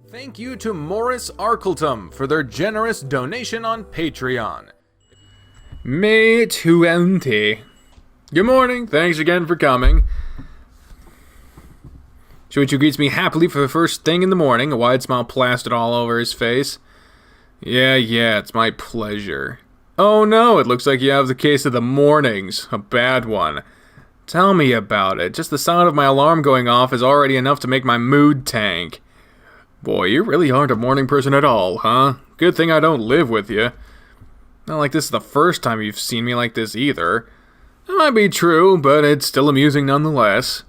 Thank you to Morris Arkletum for their generous donation on Patreon. Me 20. Good morning, thanks again for coming. Shoichi greets me happily for the first thing in the morning, a wide smile plastered all over his face. Yeah, it's my pleasure. Oh no, it looks like you have the case of the mornings, a bad one. Tell me about it. Just the sound of my alarm going off is already enough to make my mood tank. Boy, you really aren't a morning person at all, huh? Good thing I don't live with you. Not like this is the first time you've seen me like this either. That might be true, but it's still amusing nonetheless.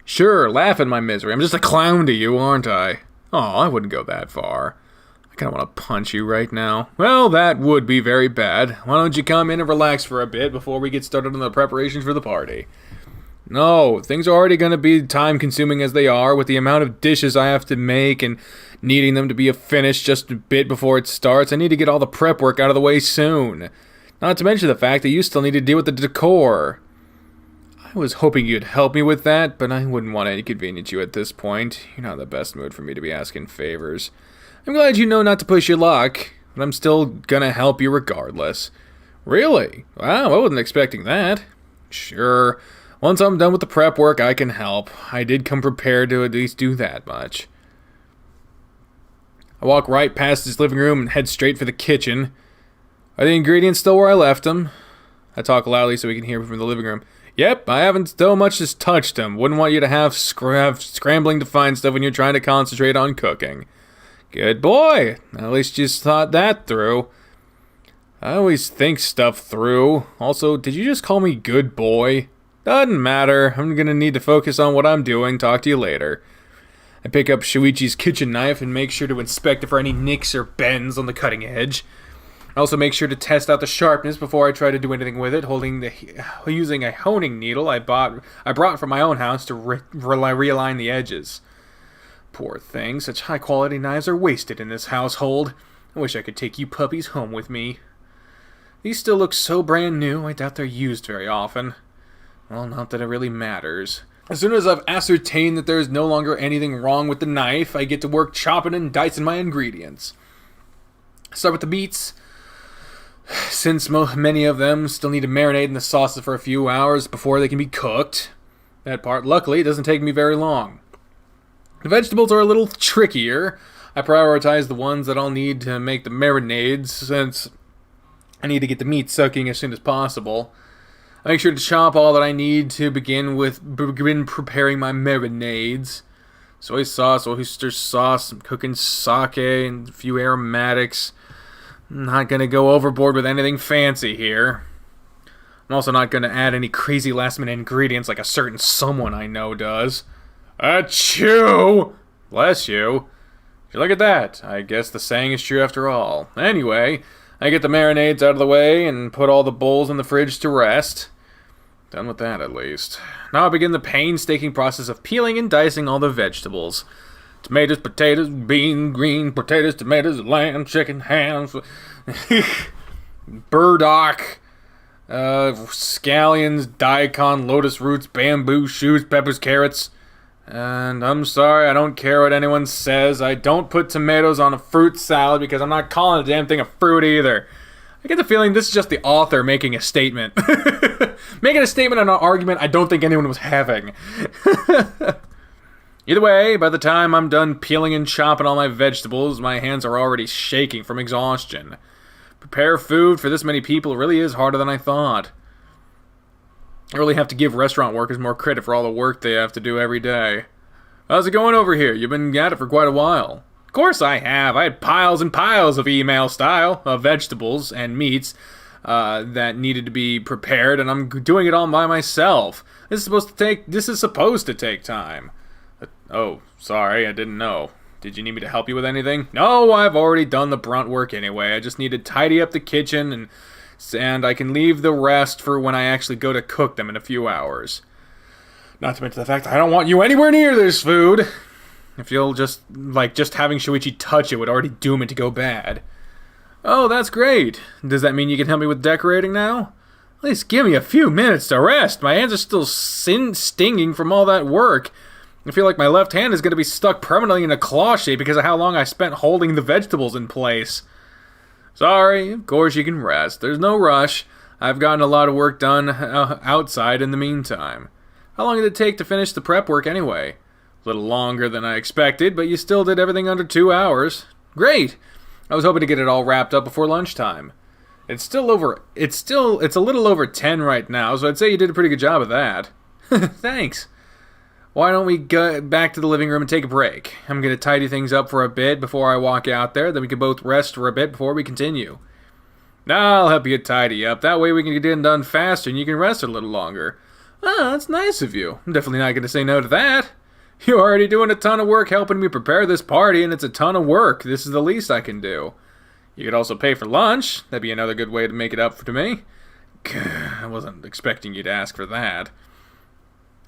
Sure, laugh at my misery. I'm just a clown to you, aren't I? Oh, I wouldn't go that far. I kinda wanna punch you right now. Well, that would be very bad. Why don't you come in and relax for a bit before we get started on the preparations for the party? No, things are already going to be time-consuming as they are, with the amount of dishes I have to make and needing them to be finished just a bit before it starts. I need to get all the prep work out of the way soon. Not to mention the fact that you still need to deal with the decor. I was hoping you'd help me with that, but I wouldn't want to inconvenience you at this point. You're not in the best mood for me to be asking favors. I'm glad you know not to push your luck, but I'm still gonna help you regardless. Really? Wow, I wasn't expecting that. Sure. Once I'm done with the prep work, I can help. I did come prepared to at least do that much. I walk right past his living room and head straight for the kitchen. Are the ingredients still where I left them? I talk loudly so we can hear from the living room. Yep, I haven't so much as touched them. Wouldn't want you to have scrambling to find stuff when you're trying to concentrate on cooking. Good boy. At least you thought that through. I always think stuff through. Also, did you just call me good boy? Doesn't matter. I'm gonna need to focus on what I'm doing. Talk to you later. I pick up Shoichi's kitchen knife and make sure to inspect it for any nicks or bends on the cutting edge. I also make sure to test out the sharpness before I try to do anything with it, using a honing needle I brought from my own house to realign the edges. Poor thing, such high-quality knives are wasted in this household. I wish I could take you puppies home with me. These still look so brand new, I doubt they're used very often. Well, not that it really matters. As soon as I've ascertained that there is no longer anything wrong with the knife, I get to work chopping and dicing my ingredients. Start with the meats. Since many of them still need to marinate in the sauces for a few hours before they can be cooked. That part, luckily, doesn't take me very long. The vegetables are a little trickier. I prioritize the ones that I'll need to make the marinades, since I need to get the meat sucking as soon as possible. I make sure to chop all that I need to begin preparing my marinades. Soy sauce, oyster sauce, some cooking sake, and a few aromatics. I'm not going to go overboard with anything fancy here. I'm also not going to add any crazy last-minute ingredients like a certain someone I know does. Achoo! Bless you. Look at that. I guess the saying is true after all. Anyway, I get the marinades out of the way and put all the bowls in the fridge to rest. Done with that, at least. Now I begin the painstaking process of peeling and dicing all the vegetables. Tomatoes, potatoes, beans, green potatoes, tomatoes, lamb, chicken, hams, burdock, scallions, daikon, lotus roots, bamboo shoots, peppers, carrots. And I'm sorry, I don't care what anyone says. I don't put tomatoes on a fruit salad because I'm not calling the damn thing a fruit either. I get the feeling this is just the author making a statement. Making a statement on an argument I don't think anyone was having. Either way, by the time I'm done peeling and chopping all my vegetables, my hands are already shaking from exhaustion. Prepare food for this many people really is harder than I thought. I really have to give restaurant workers more credit for all the work they have to do every day. How's it going over here? You've been at it for quite a while. Of course I have. I had piles and piles of email style of vegetables and meats that needed to be prepared, and I'm doing it all by myself. This is supposed to take time. Oh, sorry, I didn't know. Did you need me to help you with anything? No, I've already done the brunt work anyway. I just need to tidy up the kitchen, and I can leave the rest for when I actually go to cook them in a few hours. Not to mention the fact that I don't want you anywhere near this food. I feel just having Shoichi touch it would already doom it to go bad. Oh, that's great. Does that mean you can help me with decorating now? At least give me a few minutes to rest. My hands are still stinging from all that work. I feel like my left hand is going to be stuck permanently in a claw shape because of how long I spent holding the vegetables in place. Sorry, of course you can rest. There's no rush. I've gotten a lot of work done outside in the meantime. How long did it take to finish the prep work anyway? A little longer than I expected, but you still did everything under 2 hours. Great! I was hoping to get it all wrapped up before lunchtime. It's a little over 10 right now, so I'd say you did a pretty good job of that. Thanks. Why don't we go back to the living room and take a break? I'm going to tidy things up for a bit before I walk out there, then we can both rest for a bit before we continue. I'll help you tidy up. That way we can get it done faster and you can rest a little longer. Ah, that's nice of you. I'm definitely not going to say no to that. You're already doing a ton of work helping me prepare this party, and it's a ton of work. This is the least I can do. You could also pay for lunch. That'd be another good way to make it up to me. I wasn't expecting you to ask for that.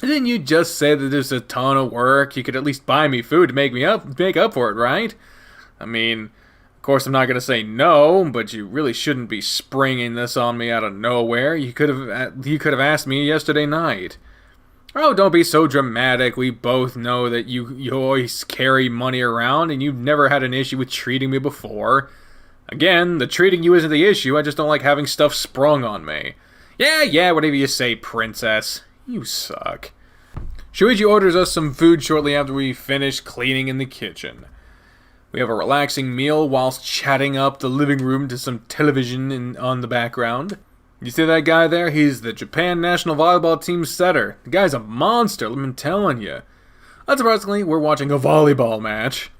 Didn't you just say that there's a ton of work? You could at least buy me food to make up for it, right? I mean, of course I'm not going to say no, but you really shouldn't be springing this on me out of nowhere. You could have asked me yesterday night. Oh, don't be so dramatic. We both know that you always carry money around and you've never had an issue with treating me before. Again, the treating you isn't the issue. I just don't like having stuff sprung on me. Yeah, whatever you say, princess. You suck. Shoichi orders us some food shortly after we finish cleaning in the kitchen. We have a relaxing meal whilst chatting up the living room to some television on the background. You see that guy there? He's the Japan national volleyball team setter. The guy's a monster, I'm telling you. Unsurprisingly, we're watching a volleyball match.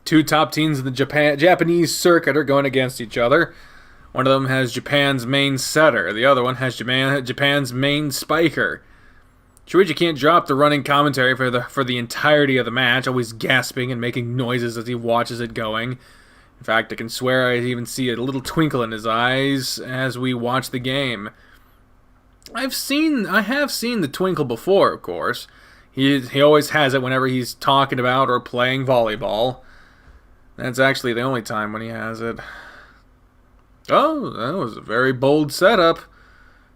Two top teams in the Japanese circuit are going against each other. One of them has Japan's main setter. The other one has Japan's main spiker. Shoichi can't drop the running commentary for the entirety of the match, always gasping and making noises as he watches it going. In fact, I can swear I even see a little twinkle in his eyes as we watch the game. I have seen the twinkle before, of course. He always has it whenever he's talking about or playing volleyball. That's actually the only time when he has it. Oh, that was a very bold setup.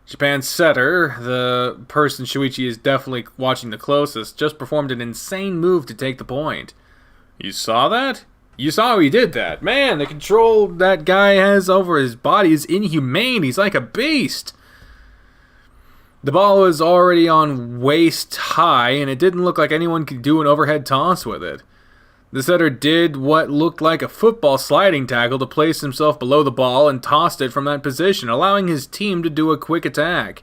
Japan's setter, the person Shoichi is definitely watching the closest, just performed an insane move to take the point. You saw that? You saw how he did that. Man, the control that guy has over his body is inhumane. He's like a beast. The ball was already on waist high, and it didn't look like anyone could do an overhead toss with it. The setter did what looked like a football sliding tackle to place himself below the ball and tossed it from that position, allowing his team to do a quick attack.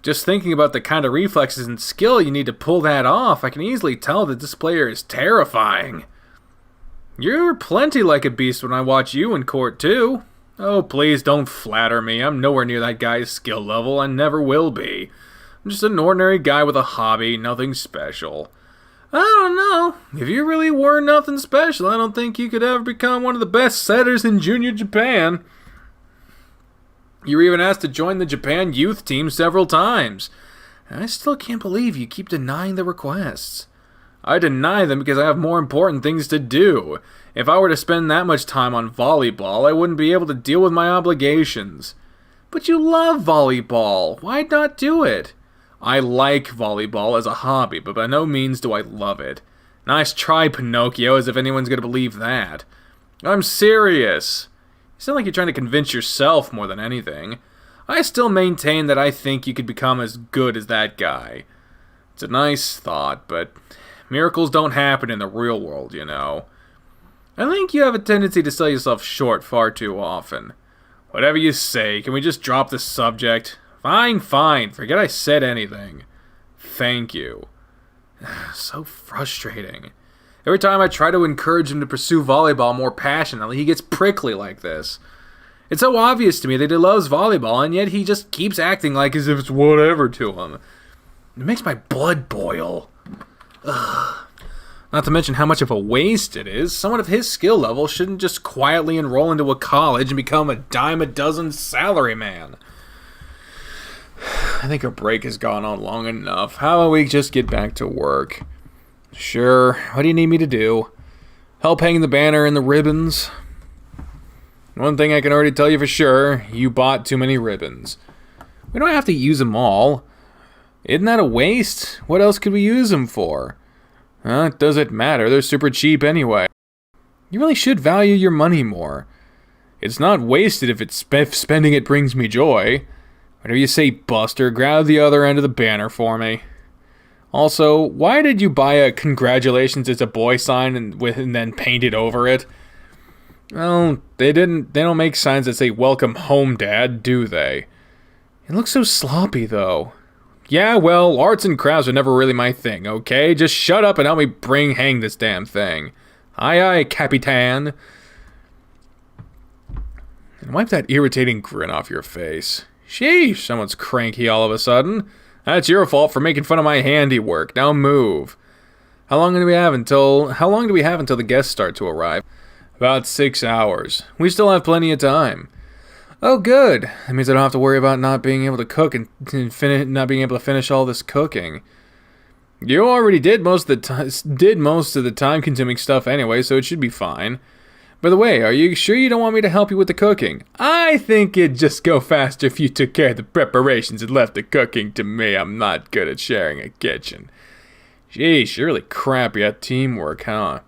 Just thinking about the kind of reflexes and skill you need to pull that off, I can easily tell that this player is terrifying. You're plenty like a beast when I watch you in court, too. Oh, please don't flatter me. I'm nowhere near that guy's skill level. I never will be. I'm just an ordinary guy with a hobby, nothing special. I don't know. If you really were nothing special, I don't think you could ever become one of the best setters in Junior Japan. You were even asked to join the Japan youth team several times. I still can't believe you keep denying the requests. I deny them because I have more important things to do. If I were to spend that much time on volleyball, I wouldn't be able to deal with my obligations. But you love volleyball. Why not do it? I like volleyball as a hobby, but by no means do I love it. Nice try, Pinocchio, as if anyone's going to believe that. I'm serious. You sound like you're trying to convince yourself more than anything. I still maintain that I think you could become as good as that guy. It's a nice thought, but miracles don't happen in the real world, you know. I think you have a tendency to sell yourself short far too often. Whatever you say, can we just drop the subject? Fine. Forget I said anything. Thank you. So frustrating. Every time I try to encourage him to pursue volleyball more passionately, he gets prickly like this. It's so obvious to me that he loves volleyball, and yet he just keeps acting like as if it's whatever to him. It makes my blood boil. Ugh. Not to mention how much of a waste it is. Someone of his skill level shouldn't just quietly enroll into a college and become a dime a dozen salaryman. I think our break has gone on long enough. How about we just get back to work? Sure. What do you need me to do? Help hang the banner and the ribbons? One thing I can already tell you for sure, you bought too many ribbons. We don't have to use them all. Isn't that a waste? What else could we use them for? It doesn't matter, they're super cheap anyway. You really should value your money more. It's not wasted if spending it brings me joy. Whatever you say, Buster, grab the other end of the banner for me. Also, why did you buy a congratulations it's a boy sign and then paint it over it? Well, they don't make signs that say welcome home, Dad, do they? It looks so sloppy, though. Yeah, well, arts and crafts are never really my thing, okay? Just shut up and help me hang this damn thing. Aye, aye, Capitan. And wipe that irritating grin off your face. Sheesh, someone's cranky all of a sudden. That's your fault for making fun of my handiwork. Now move. How long do we have until the guests start to arrive? About 6 hours. We still have plenty of time. Oh, good. That means I don't have to worry about not being able to cook and not being able to finish all this cooking. You already did most of the time-consuming stuff anyway, so it should be fine. By the way, are you sure you don't want me to help you with the cooking? I think it'd just go faster if you took care of the preparations and left the cooking to me. I'm not good at sharing a kitchen. Geez, you're really crappy at teamwork, huh?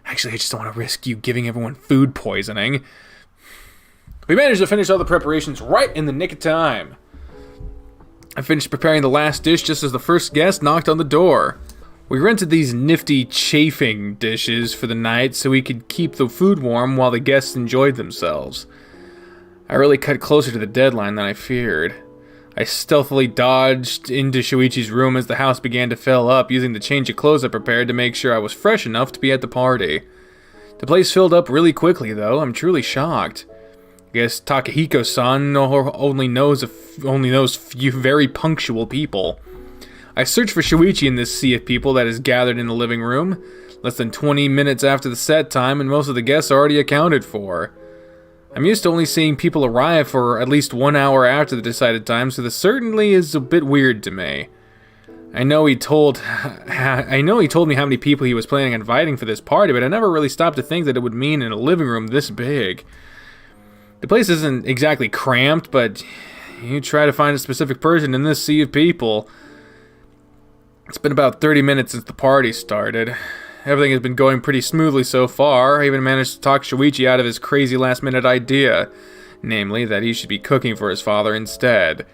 Actually, I just don't want to risk you giving everyone food poisoning. We managed to finish all the preparations right in the nick of time. I finished preparing the last dish just as the first guest knocked on the door. We rented these nifty chafing dishes for the night so we could keep the food warm while the guests enjoyed themselves. I really cut closer to the deadline than I feared. I stealthily dodged into Shoichi's room as the house began to fill up, using the change of clothes I prepared to make sure I was fresh enough to be at the party. The place filled up really quickly, though. I'm truly shocked. I guess Takahiko-san only knows few very punctual people. I searched for Shoichi in this sea of people that is gathered in the living room. Less than 20 minutes after the set time, and most of the guests are already accounted for. I'm used to only seeing people arrive for at least 1 hour after the decided time, so this certainly is a bit weird to me. I know he told me how many people he was planning on inviting for this party, but I never really stopped to think that it would mean in a living room this big. The place isn't exactly cramped, but you try to find a specific person in this sea of people. It's been about 30 minutes since the party started. Everything has been going pretty smoothly so far. I even managed to talk Shoichi out of his crazy last-minute idea, namely that he should be cooking for his father instead.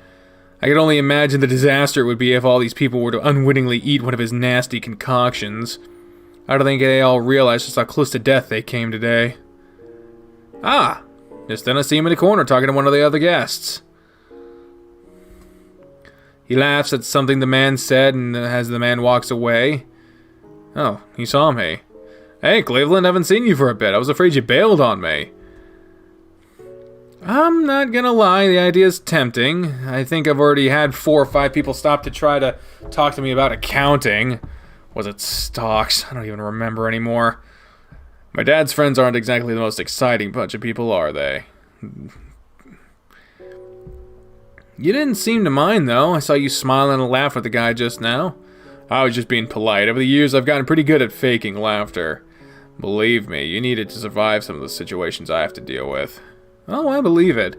I could only imagine the disaster it would be if all these people were to unwittingly eat one of his nasty concoctions. I don't think they all realized just how close to death they came today. Ah! Just then I see him in the corner talking to one of the other guests. He laughs at something the man said, and as the man walks away... Oh, he saw me. Hey, Cleveland, haven't seen you for a bit. I was afraid you bailed on me. I'm not gonna lie, the idea's tempting. I think I've already had 4 or 5 people stop to try to talk to me about accounting. Was it stocks? I don't even remember anymore. My dad's friends aren't exactly the most exciting bunch of people, are they? You didn't seem to mind, though. I saw you smiling and laugh with the guy just now. I was just being polite. Over the years, I've gotten pretty good at faking laughter. Believe me, you need it to survive some of the situations I have to deal with. Oh, I believe it.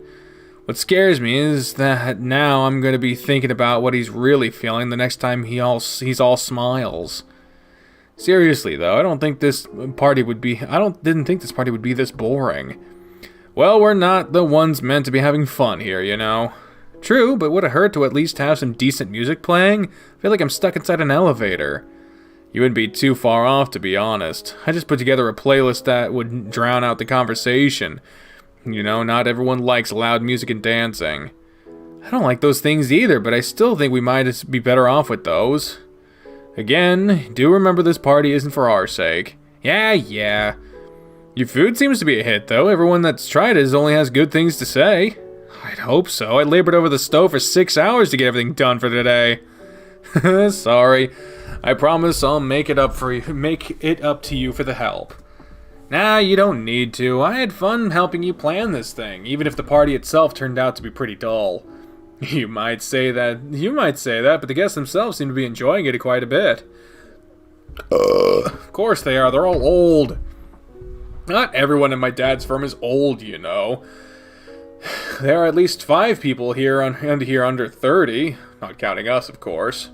What scares me is that now I'm going to be thinking about what he's really feeling the next time he's all smiles. Seriously, though, I didn't think this party would be this boring. Well, we're not the ones meant to be having fun here, you know. True, but would it hurt to at least have some decent music playing? I feel like I'm stuck inside an elevator. You wouldn't be too far off, to be honest. I just put together a playlist that would drown out the conversation. You know, not everyone likes loud music and dancing. I don't like those things either, but I still think we might be better off with those. Again, do remember this party isn't for our sake. Yeah. Your food seems to be a hit, though. Everyone that's tried it only has good things to say. I'd hope so. I labored over the stove for 6 hours to get everything done for today. Sorry. I promise I'll make it up to you for the help. Nah, you don't need to. I had fun helping you plan this thing, even if the party itself turned out to be pretty dull. You might say that, but the guests themselves seem to be enjoying it quite a bit. Of course they are. They're all old. Not everyone in my dad's firm is old, you know. There are at least 5 people here under 30. not counting us, of course.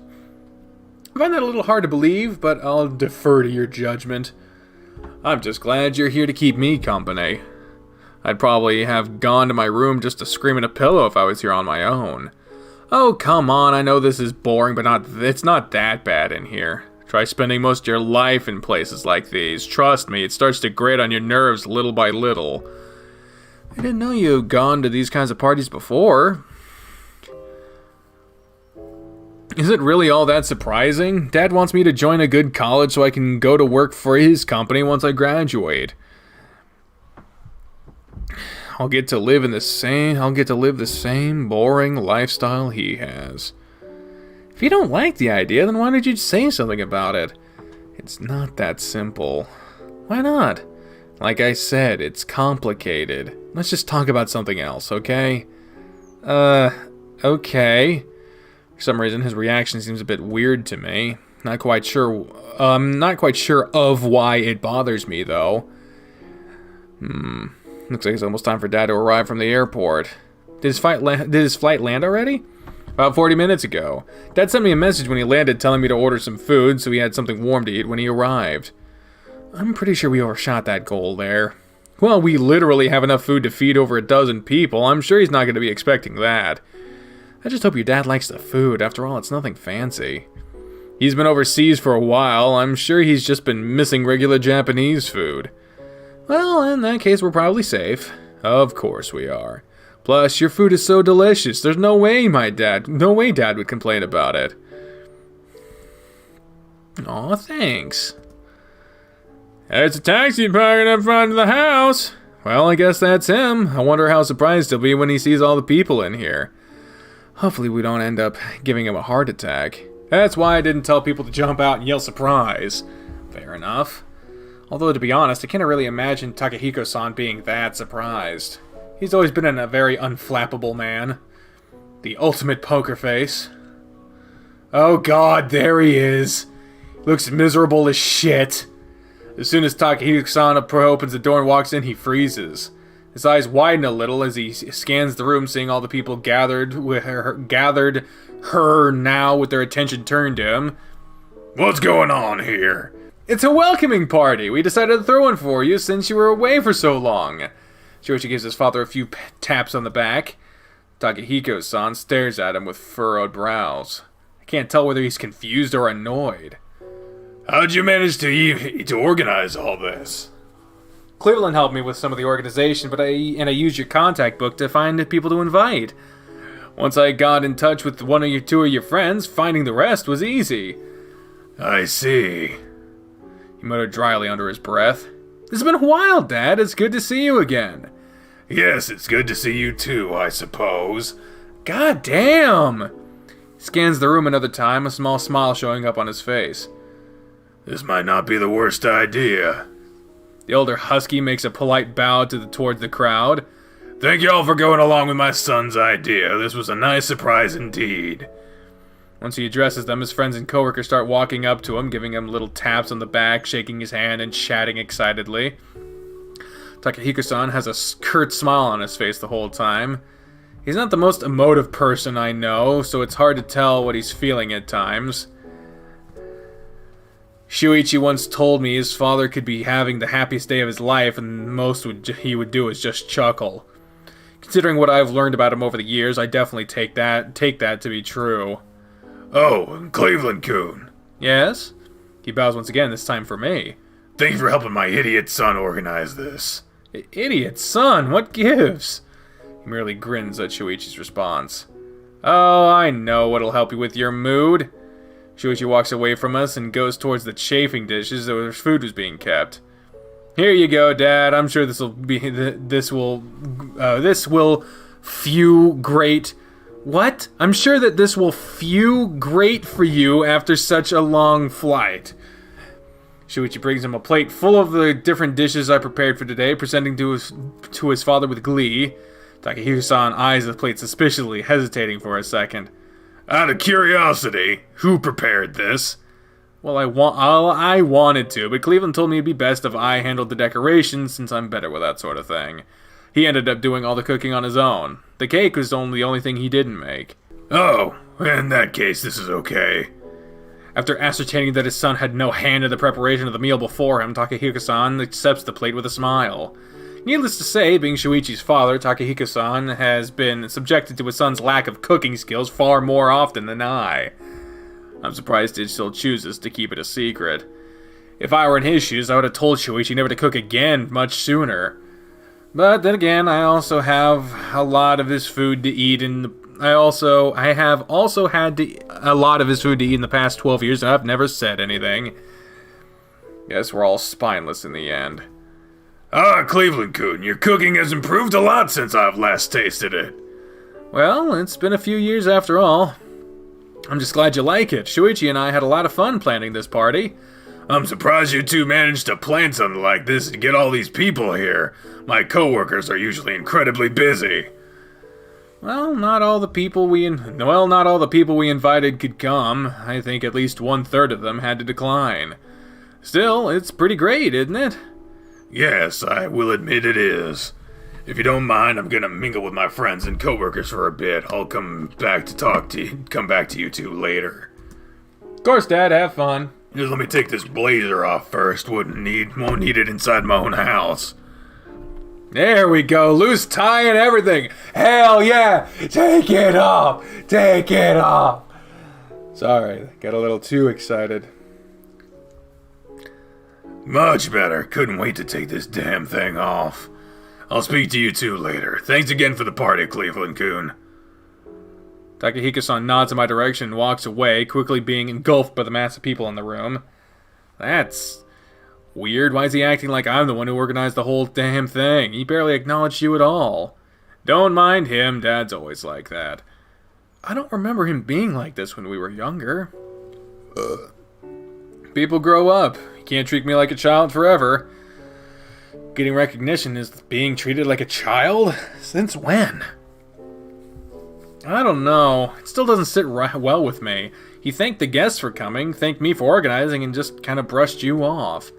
I find that a little hard to believe, but I'll defer to your judgment. I'm just glad you're here to keep me company. I'd probably have gone to my room just to scream at a pillow if I was here on my own. Oh, come on, I know this is boring, but it's not that bad in here. Try spending most of your life in places like these. Trust me, it starts to grate on your nerves little by little. I didn't know you had gone to these kinds of parties before. Is it really all that surprising? Dad wants me to join a good college so I can go to work for his company once I graduate. I'll get to live the same boring lifestyle he has. If you don't like the idea, then why don't you say something about it? It's not that simple. Why not? Like I said, it's complicated. Let's just talk about something else, okay? Okay. For some reason, his reaction seems a bit weird to me. Not quite sure of why it bothers me, though. Looks like it's almost time for Dad to arrive from the airport. Did his flight land already? About 40 minutes ago. Dad sent me a message when he landed telling me to order some food so he had something warm to eat when he arrived. I'm pretty sure we overshot that goal there. Well, we literally have enough food to feed over a dozen people. I'm sure he's not going to be expecting that. I just hope your dad likes the food. After all, it's nothing fancy. He's been overseas for a while. I'm sure he's just been missing regular Japanese food. Well, in that case, we're probably safe. Of course we are. Plus, your food is so delicious. There's no way Dad would complain about it. Aw, thanks. There's a taxi parked up front of the house. Well, I guess that's him. I wonder how surprised he'll be when he sees all the people in here. Hopefully we don't end up giving him a heart attack. That's why I didn't tell people to jump out and yell surprise. Fair enough. Although, to be honest, I can't really imagine Takehiko-san being that surprised. He's always been a very unflappable man. The ultimate poker face. Oh god, there he is. Looks miserable as shit. As soon as Takehiko-san opens the door and walks in, he freezes. His eyes widen a little as he scans the room, seeing all the people gathered her now with their attention turned to him. What's going on here? It's a welcoming party. We decided to throw one for you since you were away for so long. Shoichi gives his father a few taps on the back. Takehiko-san stares at him with furrowed brows. I can't tell whether he's confused or annoyed. How'd you manage to organize all this? Cleveland helped me with some of the organization, but I used your contact book to find people to invite. Once I got in touch with two of your friends, finding the rest was easy. I see. He muttered dryly under his breath. It's been a while, Dad. It's good to see you again. Yes, it's good to see you too, I suppose. God damn! He scans the room another time, a small smile showing up on his face. This might not be the worst idea. The older husky makes a polite bow towards the crowd. Thank you all for going along with my son's idea. This was a nice surprise indeed. Once he addresses them, his friends and coworkers start walking up to him, giving him little taps on the back, shaking his hand, and chatting excitedly. Takehiko-san has a curt smile on his face the whole time. He's not the most emotive person I know, so it's hard to tell what he's feeling at times. Shoichi once told me his father could be having the happiest day of his life, and most he would do is just chuckle. Considering what I've learned about him over the years, I definitely take that to be true. Oh, Cleveland-kun. Yes? He bows once again, this time for me. Thank you for helping my idiot son organize this. Idiot son? What gives? He merely grins at Shoichi's response. Oh, I know what'll help you with your mood. Shoichi walks away from us and goes towards the chafing dishes where food was being kept. Here you go, Dad. I'm sure this will few great. What? I'm sure that this will few great for you after such a long flight. Shoichi brings him a plate full of the different dishes I prepared for today, presenting to his father with glee. Takehiko-san eyes the plate suspiciously, hesitating for a second. Out of curiosity, who prepared this? Well, I wanted to, but Cleveland told me it'd be best if I handled the decorations since I'm better with that sort of thing. He ended up doing all the cooking on his own. The cake was the only thing he didn't make. Oh, In that case, this is okay. After ascertaining that his son had no hand in the preparation of the meal before him, Takahiko-san accepts the plate with a smile. Needless to say, being Shoichi's father, Takahiko-san has been subjected to his son's lack of cooking skills far more often than I. I'm surprised he still chooses to keep it a secret. If I were in his shoes, I would have told Shoichi never to cook again much sooner. But then again, I also have a lot of his food to eat I have also had a lot of his food to eat in the past 12 years, and I've never said anything. Guess we're all spineless in the end. Ah, Cleveland-kun, your cooking has improved a lot since I've last tasted it. Well, it's been a few years after all. I'm just glad you like it. Shoichi and I had a lot of fun planning this party. I'm surprised you two managed to plan something like this and get all these people here. My coworkers are usually incredibly busy. Well, not all the people we invited could come. I think at least 1/3 of them had to decline. Still, it's pretty great, isn't it? Yes, I will admit it is. If you don't mind, I'm gonna mingle with my friends and coworkers for a bit. I'll come back to you two later. Of course, Dad, have fun. Just let me take this blazer off first. Won't need it inside my own house. There we go, loose tie and everything. Hell yeah, take it off, take it off. Sorry, got a little too excited. Much better. Couldn't wait to take this damn thing off. I'll speak to you two later. Thanks again for the party, Cleveland-kun. Takahiko-san nods in my direction and walks away, quickly being engulfed by the mass of people in the room. That's weird. Why is he acting like I'm the one who organized the whole damn thing? He barely acknowledged you at all. Don't mind him, Dad's always like that. I don't remember him being like this when we were younger. People grow up. You can't treat me like a child forever. Getting recognition is being treated like a child? Since when? I don't know. It still doesn't sit well with me. He thanked the guests for coming, thanked me for organizing, and just kind of brushed you off.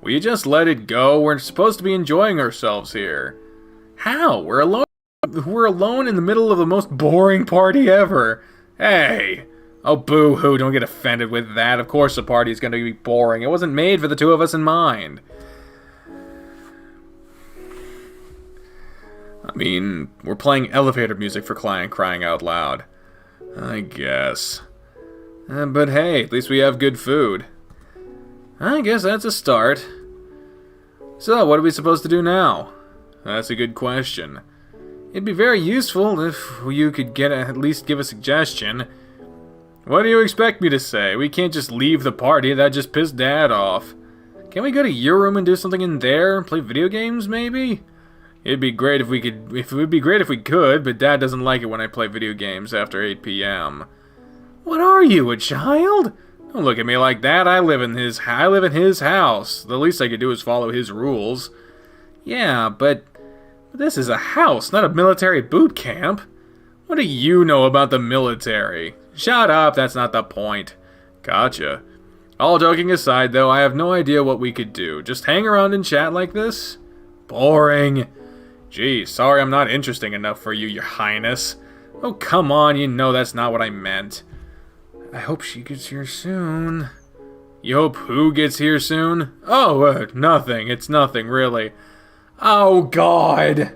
Will you just let it go? We're supposed to be enjoying ourselves here. How? We're alone in the middle of the most boring party ever. Hey! Oh, boo-hoo, don't get offended with that. Of course the party is going to be boring. It wasn't made for the two of us in mind. I mean, we're playing elevator music for crying out loud. I guess. But hey, at least we have good food. I guess that's a start. So, what are we supposed to do now? That's a good question. It'd be very useful if you could at least give a suggestion. What do you expect me to say? We can't just leave the party. That just pissed Dad off. Can we go to your room and do something in there? Play video games, maybe? It'd be great if we could, but Dad doesn't like it when I play video games after 8 p.m. What are you, a child? Don't look at me like that. I live in his house. The least I could do is follow his rules. Yeah, but this is a house, not a military boot camp. What do you know about the military? Shut up, that's not the point. Gotcha. All joking aside, though, I have no idea what we could do. Just hang around and chat like this? Boring. Gee, sorry I'm not interesting enough for you, your highness. Oh, come on, you know that's not what I meant. I hope she gets here soon. You hope who gets here soon? Oh, nothing. It's nothing, really. Oh, God.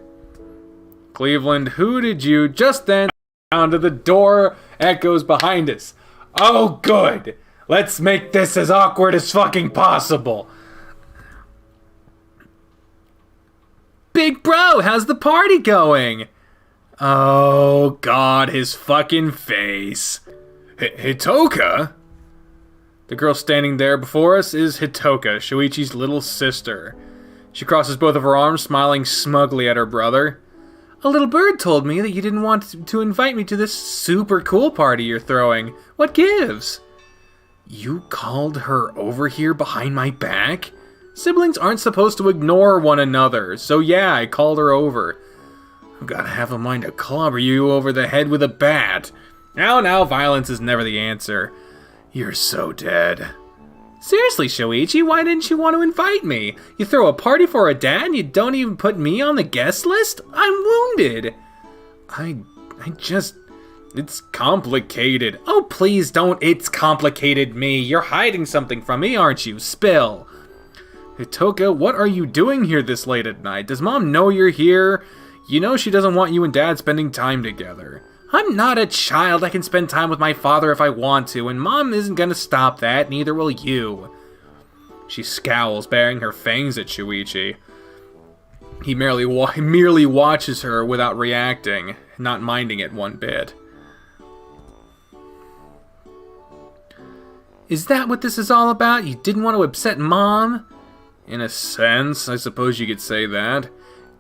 Cleveland, who did you just then down to the door echoes behind us? Oh, good. Let's make this as awkward as fucking possible. Big bro, how's the party going? Oh, God, his fucking face. Hitoka? The girl standing there before us is Hitoka, Shoichi's little sister. She crosses both of her arms, smiling smugly at her brother. A little bird told me that you didn't want to invite me to this super cool party you're throwing. What gives? You called her over here behind my back? Siblings aren't supposed to ignore one another, so yeah, I called her over. I've got half a mind to clobber you over the head with a bat. Now, violence is never the answer. You're so dead. Seriously, Shoichi, why didn't you want to invite me? You throw a party for a dad and you don't even put me on the guest list? I'm wounded. It's complicated. Oh, please don't "it's complicated" me. You're hiding something from me, aren't you? Spill. Hitoka, what are you doing here this late at night? Does Mom know you're here? You know she doesn't want you and Dad spending time together. I'm not a child. I can spend time with my father if I want to, and Mom isn't gonna stop that, neither will you. She scowls, baring her fangs at Shoichi. He merely watches her without reacting, not minding it one bit. Is that what this is all about? You didn't want to upset Mom? In a sense, I suppose you could say that.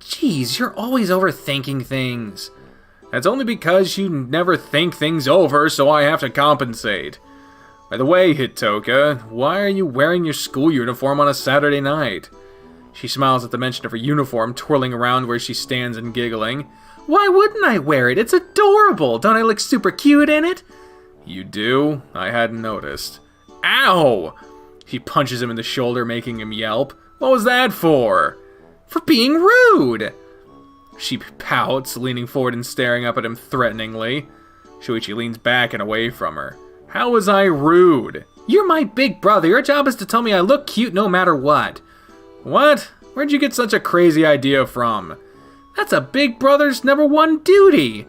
Jeez, you're always overthinking things. That's only because you never think things over, so I have to compensate. By the way, Hitoka, why are you wearing your school uniform on a Saturday night? She smiles at the mention of her uniform, twirling around where she stands and giggling. Why wouldn't I wear it? It's adorable! Don't I look super cute in it? You do? I hadn't noticed. Ow! She punches him in the shoulder, making him yelp. What was that for? For being rude! She pouts, leaning forward and staring up at him threateningly. Shoichi leans back and away from her. How was I rude? You're my big brother. Your job is to tell me I look cute no matter what. What? Where'd you get such a crazy idea from? That's a big brother's #1 duty.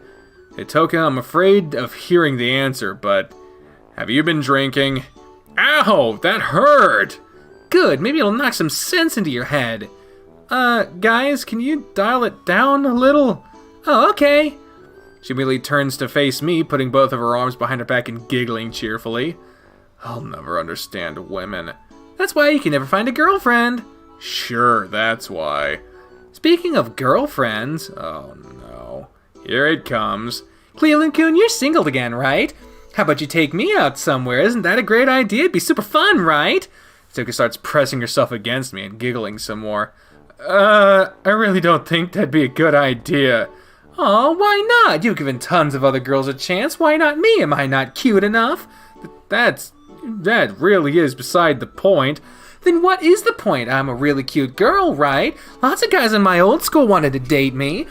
Hitoka, I'm afraid of hearing the answer, but have you been drinking? Ow! That hurt! Good, maybe it'll knock some sense into your head. Guys, can you dial it down a little? Oh, okay. She immediately turns to face me, putting both of her arms behind her back and giggling cheerfully. I'll never understand women. That's why you can never find a girlfriend. Sure, that's why. Speaking of girlfriends, oh no. Here it comes. Cleveland-kun, you're single again, right? How about you take me out somewhere? Isn't that a great idea? It'd be super fun, right? Hitoka starts pressing herself against me and giggling some more. I really don't think that'd be a good idea. Aw, why not? You've given tons of other girls a chance. Why not me? Am I not cute enough? That really is beside the point. Then what is the point? I'm a really cute girl, right? Lots of guys in my old school wanted to date me.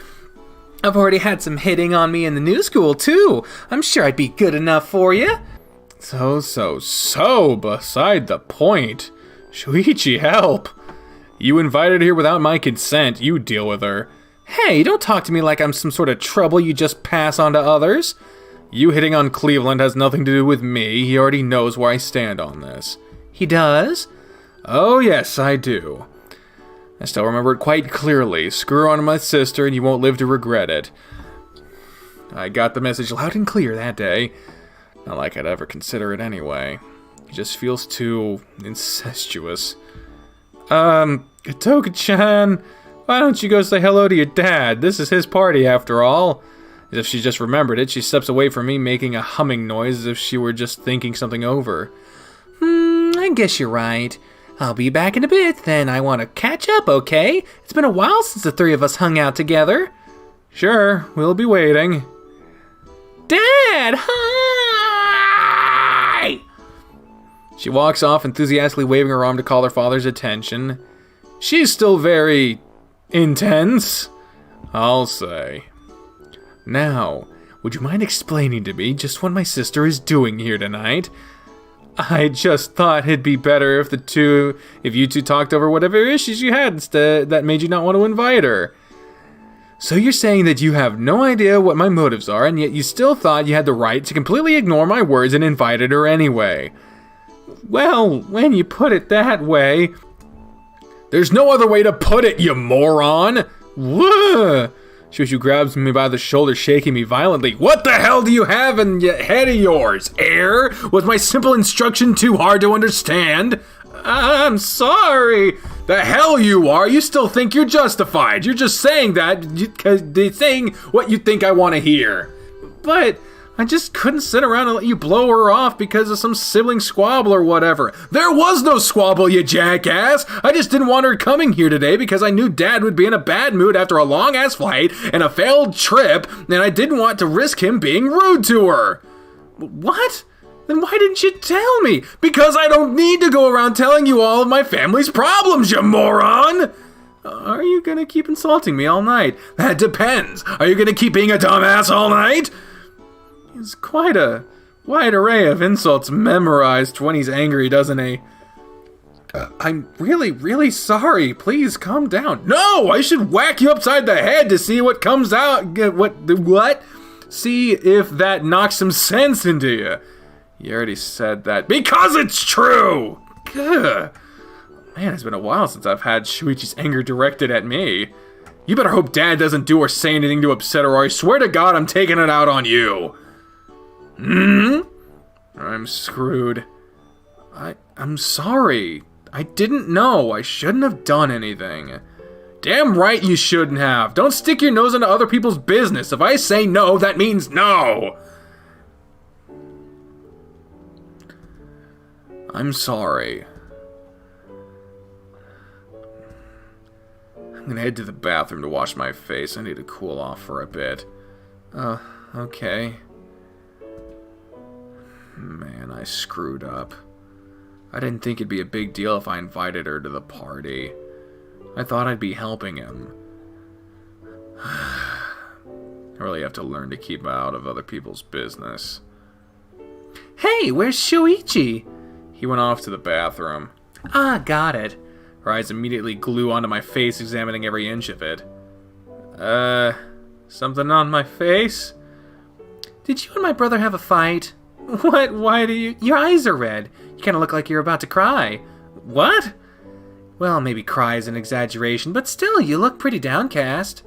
I've already had some hitting on me in the new school, too. I'm sure I'd be good enough for you. So beside the point. Shoichi, help. You invited her here without my consent. You deal with her. Hey, don't talk to me like I'm some sort of trouble you just pass on to others. You hitting on Cleveland has nothing to do with me. He already knows where I stand on this. He does? Oh, yes, I do. I still remember it quite clearly. Screw on my sister and you won't live to regret it. I got the message loud and clear that day. Not like I'd ever consider it anyway. It just feels too incestuous. Hitoka-chan, why don't you go say hello to your dad? This is his party after all. As if she just remembered it, she steps away from me, making a humming noise as if she were just thinking something over. I guess you're right. I'll be back in a bit, then. I want to catch up, okay? It's been a while since the three of us hung out together. Sure, we'll be waiting. Dad, hi! She walks off, enthusiastically waving her arm to call her father's attention. She's still very intense, I'll say. Now, would you mind explaining to me just what my sister is doing here tonight? I just thought it'd be better if you two talked over whatever issues you had instead that made you not want to invite her. So you're saying that you have no idea what my motives are, and yet you still thought you had the right to completely ignore my words and invited her anyway. Well, when you put it that way... There's no other way to put it, you moron! Whoa! Shushu grabs me by the shoulder, shaking me violently. What the hell do you have in your head of yours? Air? Was my simple instruction too hard to understand? I'm sorry. The hell you are. You still think you're justified. You're just saying that because they're saying what you think I want to hear. But I just couldn't sit around and let you blow her off because of some sibling squabble or whatever. There was no squabble, you jackass. I just didn't want her coming here today because I knew Dad would be in a bad mood after a long-ass flight and a failed trip, and I didn't want to risk him being rude to her. What? Then why didn't you tell me? Because I don't need to go around telling you all of my family's problems, you moron! Are you gonna keep insulting me all night? That depends. Are you gonna keep being a dumbass all night? He's quite a wide array of insults memorized when he's angry, doesn't he? I'm really, really sorry. Please calm down. No, I should whack you upside the head to see what comes out. What? See if that knocks some sense into you. You already said that. Because it's true! Gah. Man, it's been a while since I've had Shoichi's anger directed at me. You better hope Dad doesn't do or say anything to upset her, or I swear to God I'm taking it out on you. I'm screwed. I'm sorry. I didn't know. I shouldn't have done anything. Damn right you shouldn't have. Don't stick your nose into other people's business. If I say no, that means no. I'm sorry. I'm gonna head to the bathroom to wash my face. I need to cool off for a bit. Okay. Man, I screwed up. I didn't think it'd be a big deal if I invited her to the party. I thought I'd be helping him. I really have to learn to keep out of other people's business. Hey, where's Shoichi? He went off to the bathroom. Ah, got it. Her eyes immediately glue onto my face, examining every inch of it. Something on my face? Did you and my brother have a fight? What? Why do you... Your eyes are red. You kind of look like you're about to cry. What? Well, maybe cry is an exaggeration, but still, you look pretty downcast.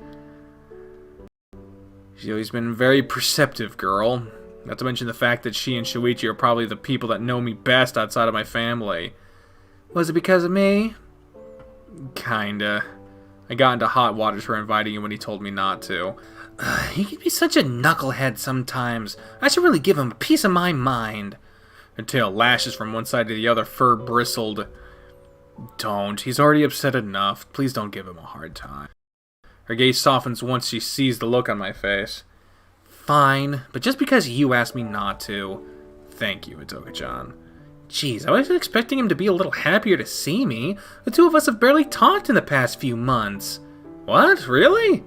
She's always been a very perceptive girl. Not to mention the fact that she and Shoichi are probably the people that know me best outside of my family. Was it because of me? Kinda. I got into hot waters for inviting him when he told me not to. He can be such a knucklehead sometimes. I should really give him a piece of my mind. Her tail lashes from one side to the other, fur bristled. Don't. He's already upset enough. Please don't give him a hard time. Her gaze softens once she sees the look on my face. Fine, but just because you asked me not to. Thank you, Itoka-chan. Jeez, I was expecting him to be a little happier to see me. The two of us have barely talked in the past few months. What? Really?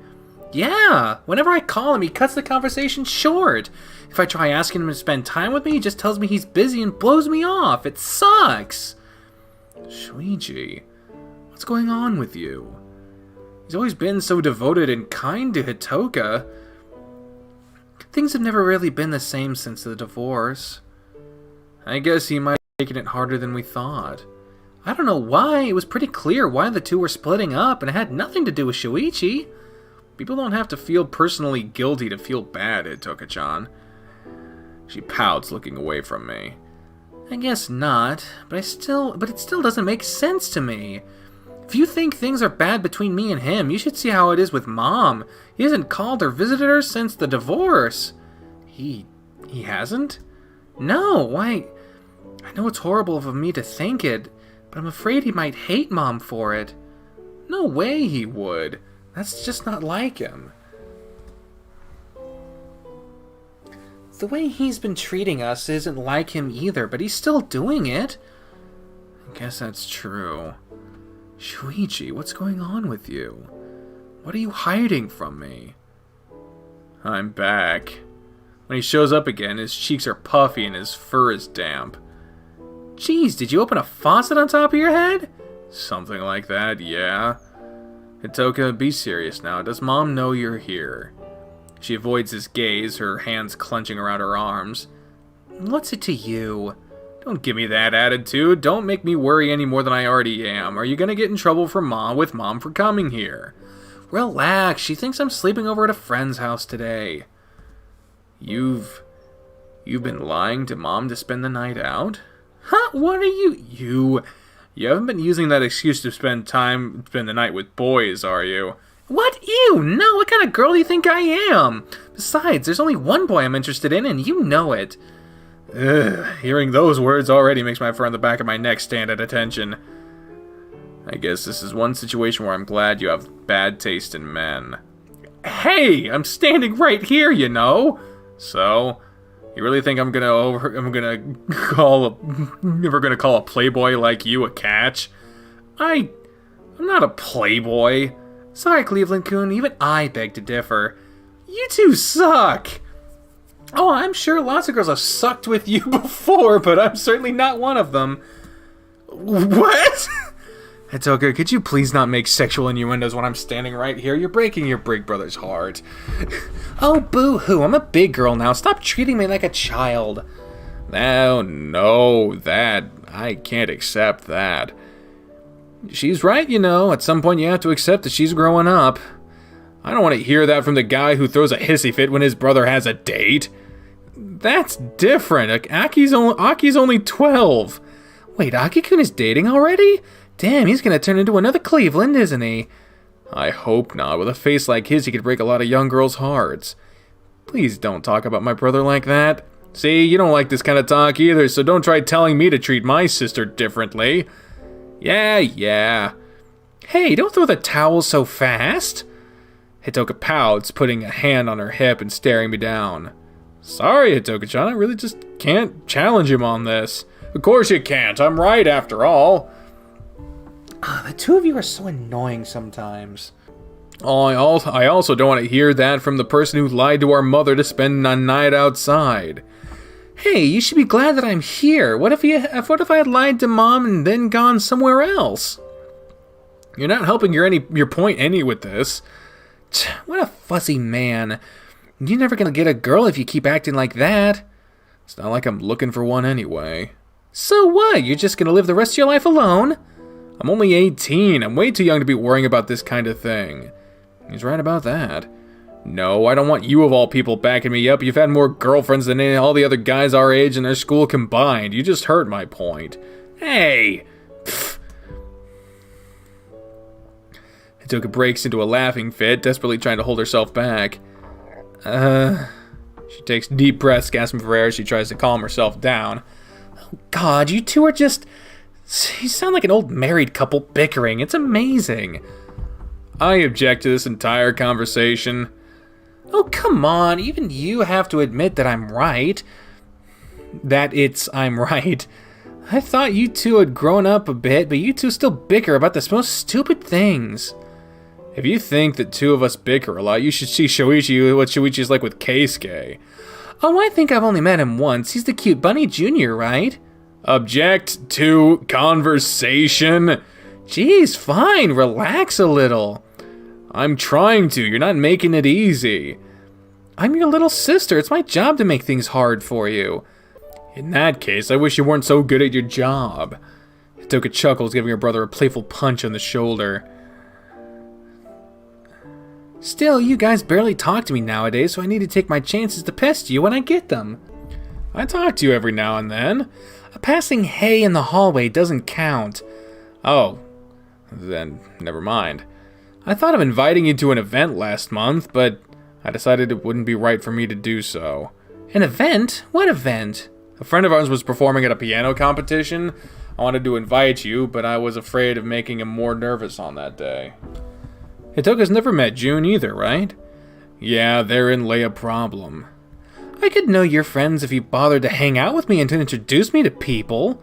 Yeah, whenever I call him, he cuts the conversation short. If I try asking him to spend time with me, he just tells me he's busy and blows me off. It sucks. Shoichi, what's going on with you? He's always been so devoted and kind to Hitoka. Things have never really been the same since the divorce. I guess he might have taken it harder than we thought. I don't know why. It was pretty clear why the two were splitting up, and it had nothing to do with Shoichi. People don't have to feel personally guilty to feel bad, Itoka-chan. She pouts, looking away from me. I guess not, but it still doesn't make sense to me. If you think things are bad between me and him, you should see how it is with Mom. He hasn't called or visited her since the divorce. He hasn't? No, why? I know it's horrible of me to think it, but I'm afraid he might hate Mom for it. No way he would. That's just not like him. The way he's been treating us isn't like him either, but he's still doing it. I guess that's true. Shoichi, what's going on with you? What are you hiding from me? I'm back. When he shows up again, his cheeks are puffy and his fur is damp. Jeez, did you open a faucet on top of your head? Something like that, yeah. Hitoka, be serious now. Does Mom know you're here? She avoids his gaze, her hands clenching around her arms. What's it to you? Don't give me that attitude. Don't make me worry any more than I already am. Are you gonna get in trouble with Mom for coming here? Relax. She thinks I'm sleeping over at a friend's house today. You've been lying to Mom to spend the night out? Huh? What are you... You haven't been using that excuse to spend the night with boys, are you? What? Ew, no, what kind of girl do you think I am? Besides, there's only one boy I'm interested in, and you know it. Ugh, hearing those words already makes my fur on the back of my neck stand at attention. I guess this is one situation where I'm glad you have bad taste in men. Hey, I'm standing right here, you know. So, you really think I'm gonna call a playboy like you a catch? I'm not a playboy. Sorry, Cleveland-kun, even I beg to differ. You two suck. Oh, I'm sure lots of girls have sucked with you before, but I'm certainly not one of them. What? Hitoka, could you please not make sexual innuendos when I'm standing right here? You're breaking your big brother's heart. Oh, boo-hoo, I'm a big girl now. Stop treating me like a child. Oh, no, I can't accept that. She's right, you know. At some point you have to accept that she's growing up. I don't want to hear that from the guy who throws a hissy fit when his brother has a date. That's different. Aki's only 12. Wait, Aki-kun is dating already? Damn, he's gonna turn into another Cleveland, isn't he? I hope not. With a face like his, he could break a lot of young girls' hearts. Please don't talk about my brother like that. See, you don't like this kind of talk either, so don't try telling me to treat my sister differently. Yeah. Hey, don't throw the towel so fast. Hitoka pouts, putting a hand on her hip and staring me down. Sorry, Hitoka-chan, I really just can't challenge him on this. Of course you can't, I'm right after all. The two of you are so annoying sometimes. Oh, I also don't want to hear that from the person who lied to our mother to spend a night outside. Hey, you should be glad that I'm here. What if I had lied to Mom and then gone somewhere else? You're not helping your point any with this. What a fussy man. You're never gonna get a girl if you keep acting like that. It's not like I'm looking for one anyway. So what? You're just gonna live the rest of your life alone? I'm only 18. I'm way too young to be worrying about this kind of thing. He's right about that. No, I don't want you of all people backing me up. You've had more girlfriends than all the other guys our age in their school combined. You just hurt my point. Hey! Pfft. Hitoka breaks into a laughing fit, desperately trying to hold herself back. She takes deep breaths, gasping for air as she tries to calm herself down. Oh God, you two are just... You sound like an old married couple bickering. It's amazing. I object to this entire conversation. Oh, come on. Even you have to admit that I'm right. I'm right. I thought you two had grown up a bit, but you two still bicker about the most stupid things. If you think that two of us bicker a lot, you should see Shoichi, what Shoichi's like with Keisuke. Oh, I think I've only met him once. He's the cute bunny junior, right? Object to conversation. Geez, fine, relax a little. I'm trying to, you're not making it easy. I'm your little sister, it's my job to make things hard for you. In that case, I wish you weren't so good at your job. Hitoka chuckles, giving her brother a playful punch on the shoulder. Still, you guys barely talk to me nowadays, so I need to take my chances to pest you when I get them. I talk to you every now and then. A passing hey in the hallway doesn't count. Oh, then never mind. I thought of inviting you to an event last month, but I decided it wouldn't be right for me to do so. An event? What event? A friend of ours was performing at a piano competition. I wanted to invite you, but I was afraid of making him more nervous on that day. Hitoka's never met June either, right? Yeah, therein lay a problem. I could know your friends if you bothered to hang out with me and to introduce me to people.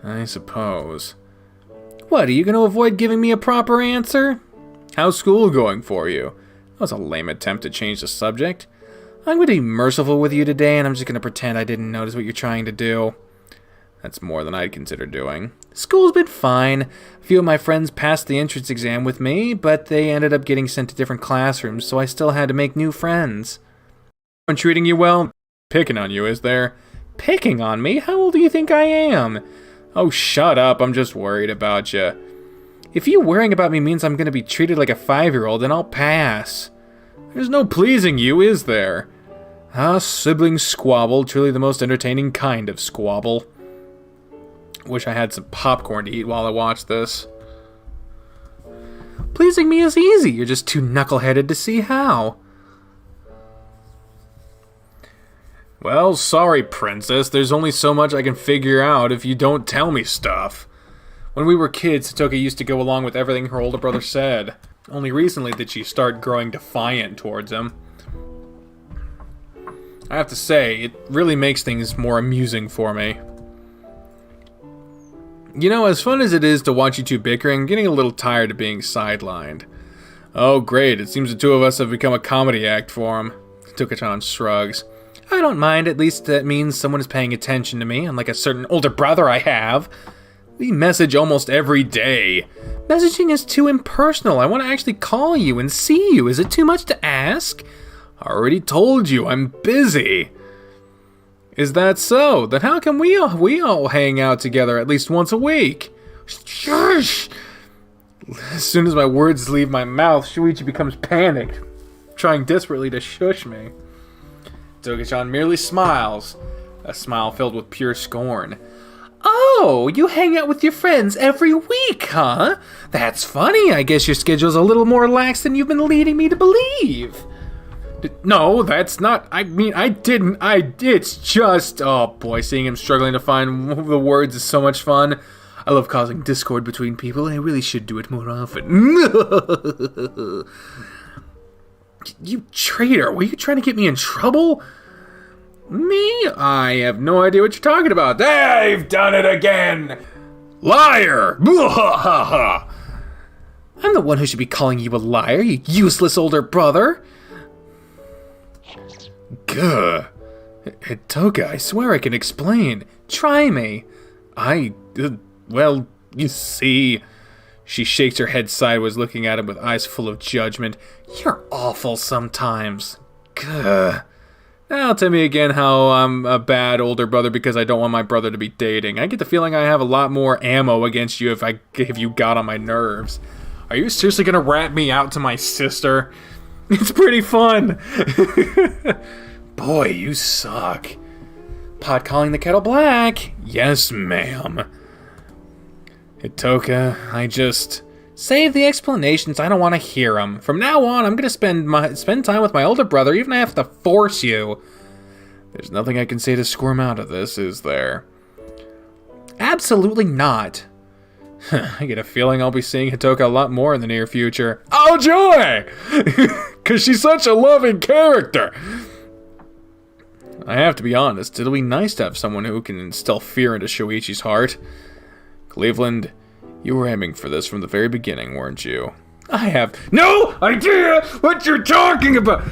I suppose. What, are you going to avoid giving me a proper answer? How's school going for you? That was a lame attempt to change the subject. I'm going to be merciful with you today, and I'm just going to pretend I didn't notice what you're trying to do. That's more than I'd consider doing. School's been fine. A few of my friends passed the entrance exam with me, but they ended up getting sent to different classrooms, so I still had to make new friends. I'm treating you well? Picking on you, is there? Picking on me? How old do you think I am? Oh, shut up. I'm just worried about you. If you worrying about me means I'm going to be treated like a 5-year-old, then I'll pass. There's no pleasing you, is there? Ah, sibling squabble, truly the most entertaining kind of squabble. Wish I had some popcorn to eat while I watch this. Pleasing me is easy, you're just too knuckleheaded to see how. Well, sorry, princess, there's only so much I can figure out if you don't tell me stuff. When we were kids, Hitoka used to go along with everything her older brother said. Only recently did she start growing defiant towards him. I have to say, it really makes things more amusing for me. You know, as fun as it is to watch you two bickering, I'm getting a little tired of being sidelined. Oh great, it seems the two of us have become a comedy act for him. Hitoka-chan shrugs. I don't mind, at least that means someone is paying attention to me, unlike a certain older brother I have. We message almost every day. Messaging is too impersonal. I want to actually call you and see you. Is it too much to ask? I already told you, I'm busy. Is that so? Then how can we all hang out together at least once a week? Shush! As soon as my words leave my mouth, Shoichi becomes panicked, trying desperately to shush me. Hitoko-chan merely smiles, a smile filled with pure scorn. Oh, you hang out with your friends every week, huh? That's funny. I guess your schedule's a little more lax than you've been leading me to believe. No, that's not. I mean, I didn't. It's just. Oh boy, seeing him struggling to find the words is so much fun. I love causing discord between people, and I really should do it more often. You traitor, were you trying to get me in trouble? Me? I have no idea what you're talking about. They've done it again! Liar! I'm the one who should be calling you a liar, you useless older brother. Gah. Hitoko, I swear I can explain. Try me. Well, you see... She shakes her head sideways, looking at him with eyes full of judgment. You're awful sometimes. Gah. Now tell me again how I'm a bad older brother because I don't want my brother to be dating. I get the feeling I have a lot more ammo against you if you got on my nerves. Are you seriously gonna rat me out to my sister? It's pretty fun. Boy, you suck. Pot calling the kettle black. Yes, ma'am. Hitoko, I just... Save the explanations, I don't want to hear them. From now on, I'm going to spend time with my older brother, even if I have to force you. There's nothing I can say to squirm out of this, is there? Absolutely not. I get a feeling I'll be seeing Hitoko a lot more in the near future. Oh, joy! Because she's such a loving character. I have to be honest, it'll be nice to have someone who can instill fear into Shoichi's heart. Cleveland, you were aiming for this from the very beginning, weren't you? I have no idea what you're talking about!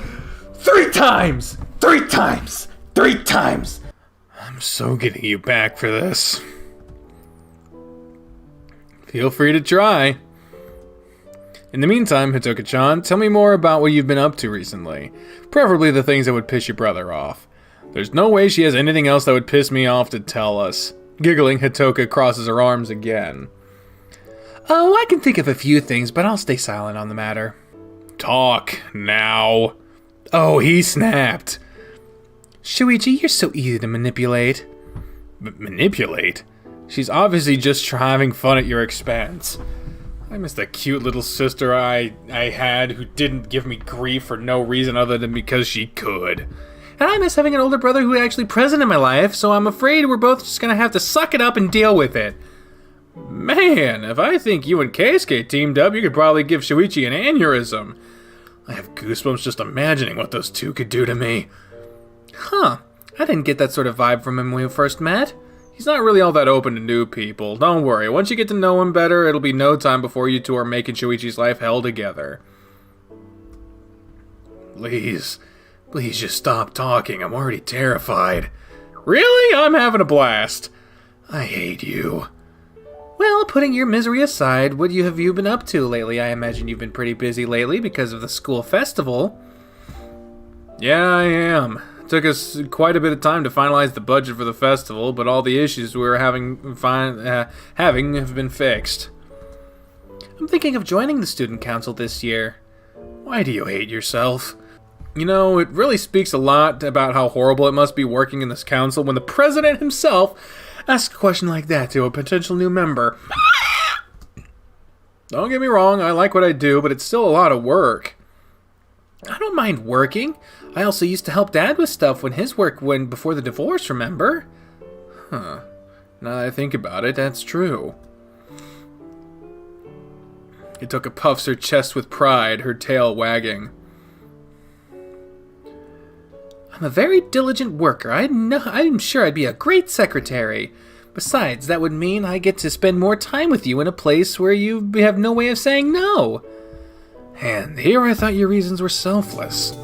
3 times! 3 times! 3 times! I'm so getting you back for this. Feel free to try. In the meantime, Hitoko-chan, tell me more about what you've been up to recently. Preferably the things that would piss your brother off. There's no way she has anything else that would piss me off to tell us. Giggling, Hitoko crosses her arms again. Oh, I can think of a few things, but I'll stay silent on the matter. Talk, now. Oh, he snapped. Shoichi, you're so easy to manipulate. Manipulate? She's obviously just having fun at your expense. I miss the cute little sister I had who didn't give me grief for no reason other than because she could. And I miss having an older brother who is actually present in my life, so I'm afraid we're both just gonna have to suck it up and deal with it. Man, if I think you and Keisuke teamed up, you could probably give Shoichi an aneurysm. I have goosebumps just imagining what those two could do to me. Huh, I didn't get that sort of vibe from him when we first met. He's not really all that open to new people. Don't worry, once you get to know him better, it'll be no time before you two are making Shoichi's life hell together. Please just stop talking. I'm already terrified. Really? I'm having a blast. I hate you. Well, putting your misery aside, what have you been up to lately? I imagine you've been pretty busy lately because of the school festival. Yeah, I am. It took us quite a bit of time to finalize the budget for the festival, but all the issues we were having have been fixed. I'm thinking of joining the student council this year. Why do you hate yourself? You know, it really speaks a lot about how horrible it must be working in this council when the president himself asks a question like that to a potential new member. Don't get me wrong, I like what I do, but it's still a lot of work. I don't mind working. I also used to help Dad with stuff when his work went before the divorce, remember? Huh. Now that I think about it, that's true. Hitoko puffs her chest with pride, her tail wagging. I'm a very diligent worker. I'm sure I'd be a great secretary. Besides, that would mean I get to spend more time with you in a place where you have no way of saying no. And here I thought your reasons were selfless.